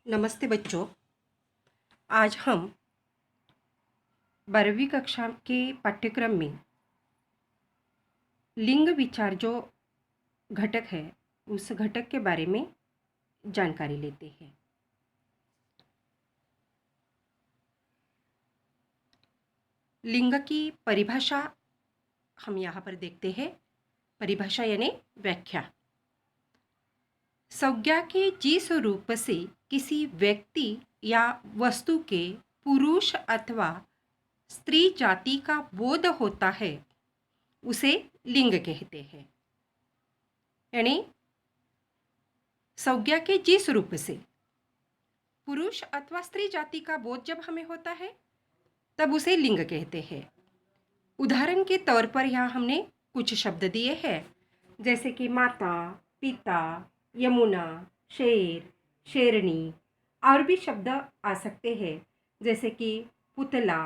नमस्ते बच्चों। आज हम 12वीं कक्षा के पाठ्यक्रम में लिंग विचार जो घटक है उस घटक के बारे में जानकारी लेते हैं। लिंग की परिभाषा हम यहाँ पर देखते हैं। परिभाषा यानी व्याख्या। संज्ञा के जिस रूप से किसी व्यक्ति या वस्तु के पुरुष अथवा स्त्री जाति का बोध होता है उसे लिंग कहते हैं। यानी संज्ञा के जिस रूप से पुरुष अथवा स्त्री जाति का बोध जब हमें होता है तब उसे लिंग कहते हैं। उदाहरण के तौर पर यहाँ हमने कुछ शब्द दिए हैं, जैसे कि माता, पिता, यमुना, शेर, शेरनी। और भी शब्द आ सकते हैं, जैसे कि पुतला,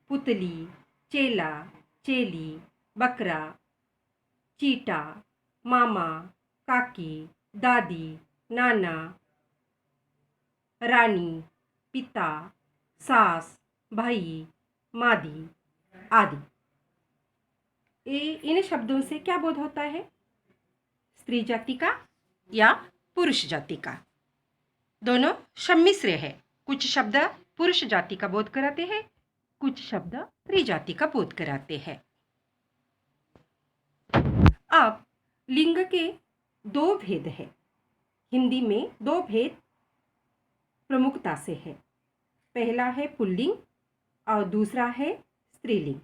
पुतली, चेला, चेली, बकरा, चीटा, मामा, काकी, दादी, नाना, रानी, पिता, सास, भाई, मादी आदि। इन शब्दों से क्या बोध होता है? स्त्री जाति का या पुरुष जाति का। दोनों सम्मिश्र है। कुछ शब्द पुरुष जाति का बोध कराते हैं, कुछ शब्द स्त्री जाति का बोध कराते हैं। अब लिंग के दो भेद है। हिंदी में दो भेद प्रमुखता से है। पहला है पुल्लिंग और दूसरा है स्त्रीलिंग।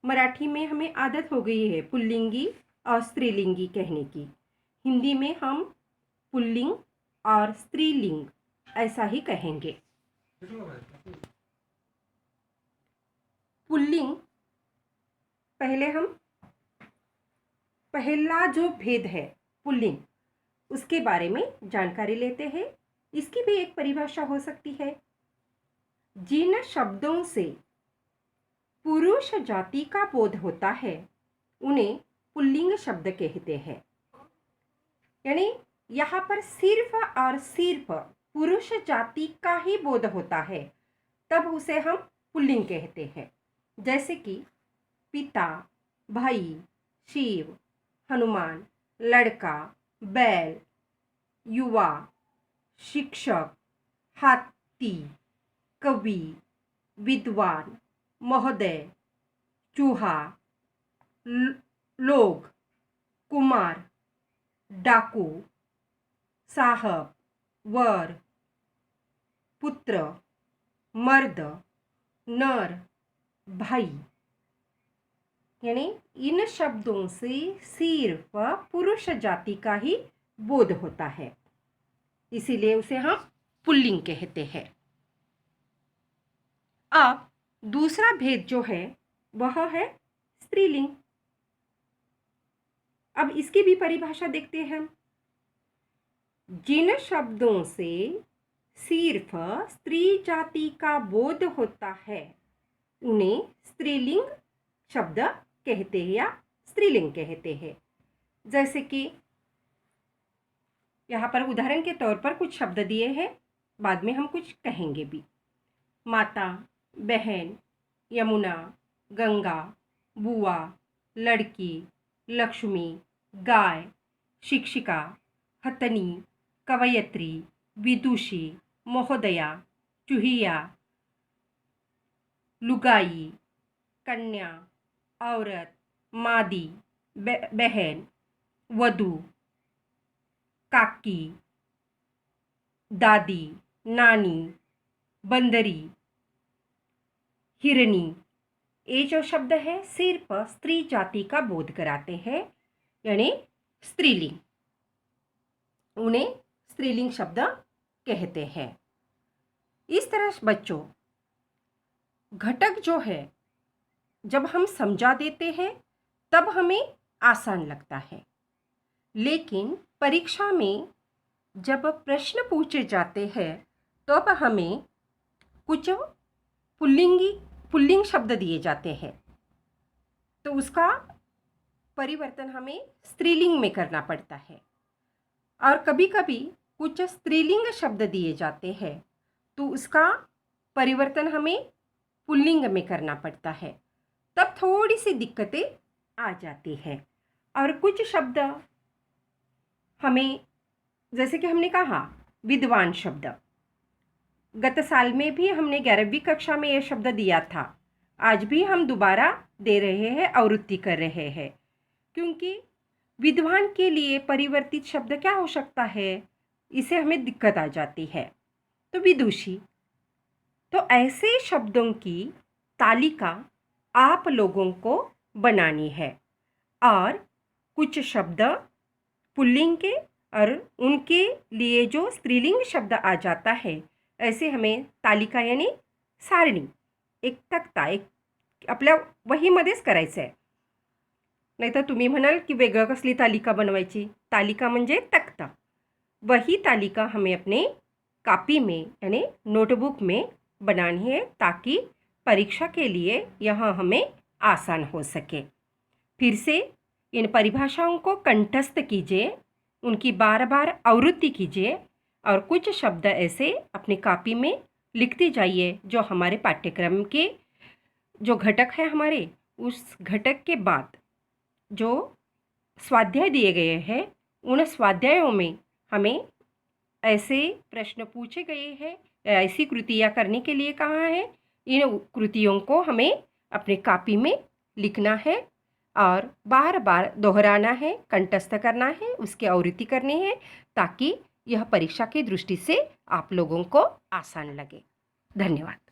मराठी में हमें आदत हो गई है पुल्लिंगी और स्त्रीलिंगी कहने की। हिंदी में हम पुल्लिंग और स्त्रीलिंग ऐसा ही कहेंगे। पुल्लिंग पहला जो भेद है पुल्लिंग, उसके बारे में जानकारी लेते हैं। इसकी भी एक परिभाषा हो सकती है। जिन शब्दों से पुरुष जाति का बोध होता है उन्हें पुल्लिंग शब्द कहते हैं। यानी यहाँ पर सिर्फ और सिर्फ पुरुष जाति का ही बोध होता है, तब उसे हम पुल्लिंग कहते हैं। जैसे कि पिता, भाई, शिव, हनुमान, लड़का, बैल, युवा, शिक्षक, हाथी, कवि, विद्वान, महोदय, चूहा, लोग, कुमार, डाकू, साहब, वर, पुत्र, मर्द, नर, भाई। यानी इन शब्दों से सिर्फ पुरुष जाति का ही बोध होता है, इसीलिए उसे हम पुल्लिंग कहते हैं। अब दूसरा भेद जो है वह है स्त्रीलिंग। अब इसकी भी परिभाषा देखते हैं हम। जिन शब्दों से सिर्फ स्त्री जाति का बोध होता है उन्हें स्त्रीलिंग शब्द कहते हैं या स्त्रीलिंग कहते हैं। जैसे कि यहाँ पर उदाहरण के तौर पर कुछ शब्द दिए हैं, बाद में हम कुछ कहेंगे भी। माता, बहन, यमुना, गंगा, बुआ, लड़की, लक्ष्मी, गाय, शिक्षिका, हथनी, कवयत्री, विदुषी, महोदया, चूहिया, लुगाई, कन्या, औरत, मादी, बहन, वधू, काकी, दादी, नानी, बंदरी, हिरनी। ये जो शब्द है सिर्फ स्त्री जाति का बोध कराते हैं, यानी स्त्रीलिंग। उन्हें स्त्रीलिंग शब्द कहते हैं। इस तरह बच्चों घटक जो है जब हम समझा देते हैं तब हमें आसान लगता है, लेकिन परीक्षा में जब प्रश्न पूछे जाते हैं तब हमें कुछ पुल्लिंग शब्द दिए जाते हैं, तो उसका परिवर्तन हमें स्त्रीलिंग में करना पड़ता है। और कभी कभी कुछ स्त्रीलिंग शब्द दिए जाते हैं तो उसका परिवर्तन हमें पुल्लिंग में करना पड़ता है, तब थोड़ी सी दिक्कतें आ जाती हैं। और कुछ शब्द हमें, जैसे कि हमने कहा विद्वान शब्द, गत साल में भी हमने 11वीं कक्षा में यह शब्द दिया था, आज भी हम दोबारा दे रहे हैं, आवृत्ति कर रहे हैं, क्योंकि विद्वान के लिए परिवर्तित शब्द क्या हो सकता है, इसे हमें दिक्कत आ जाती है। तो विदुषी, तो ऐसे शब्दों की तालिका आप लोगों को बनानी है और कुछ शब्द पुल्लिंग के और उनके लिए जो स्त्रीलिंग शब्द आ जाता है, ऐसे हमें तालिका यानी सारणी, एक तक्ता, एक आपल्या वहीमध्येच करायचं आहे. नाहीतर तुम्ही म्हणाल की वेगळं कसली तालिका बनवायची. तालिका म्हणजे तक्ता. वही तालिका हमें अपने कापी में यानी नोटबुक में बनानी है ताकि परीक्षा के लिए यह हमें आसान हो सके। फिर से इन परिभाषाओं को कंठस्थ कीजिए, उनकी बार बार आवृत्ति कीजिए और कुछ शब्द ऐसे अपनी कापी में लिखते जाइए जो हमारे पाठ्यक्रम के जो घटक है हमारे, उस घटक के बाद जो स्वाध्याय दिए गए हैं उन स्वाध्यायों में हमें ऐसे प्रश्न पूछे गए हैं, ऐसी कृतियाँ करने के लिए कहा है, इन कृतियों को हमें अपने कापी में लिखना है और बार बार दोहराना है, कंठस्थ करना है, उसकी आवृत्ति करनी है ताकि यह परीक्षा की दृष्टि से आप लोगों को आसान लगे। धन्यवाद।